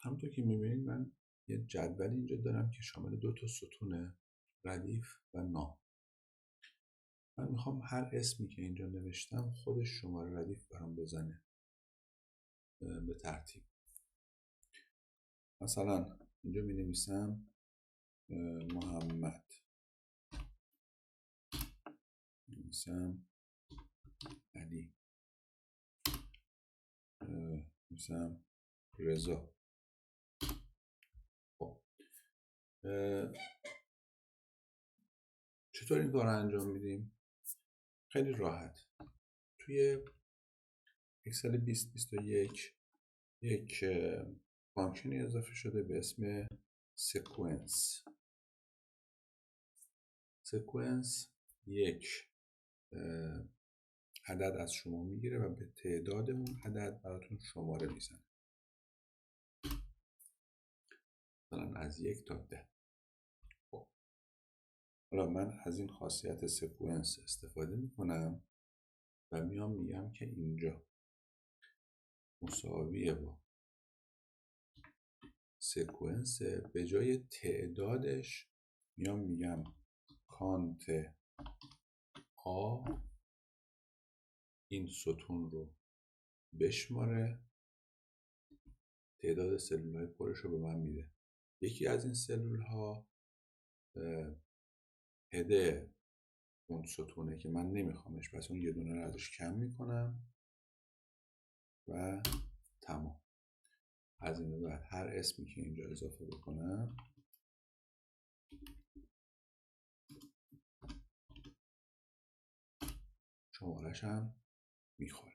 همونطور که میبینید من یه جدولی اینجا دارم که شامل 2 ستونه، ردیف و نام. من میخوام هر اسمی که اینجا نوشتم خودش شماره ردیف برام بزنه به ترتیب. مثلا اینجا می نویسم محمد، می نویسم علی، می نویسم رضا. خب چطور این کار رو انجام میدیم؟ خیلی راحت. توی اکسل 2021 یک فانکشنی اضافه شده به اسم سکونس. سکونس یک عدد از شما میگیره و به تعداد اون عدد براتون شماره میزنه، مثلا از 1 تا 10. خب حالا من از این خاصیت سکونس استفاده میکنم و میام میگم که اینجا مساویه با سکونس، به جای تعدادش میام میگم کانت آ این ستون رو بشماره، تعداد سلول های پرش رو به من میده. یکی از این سلول ها هده اون ستونه که من نمیخوامش، پس اون یه دونه رو ازش کم میکنم و تمام. از این بعد هر اسمی که اینجا اضافه بکنم شمارش هم میخوره.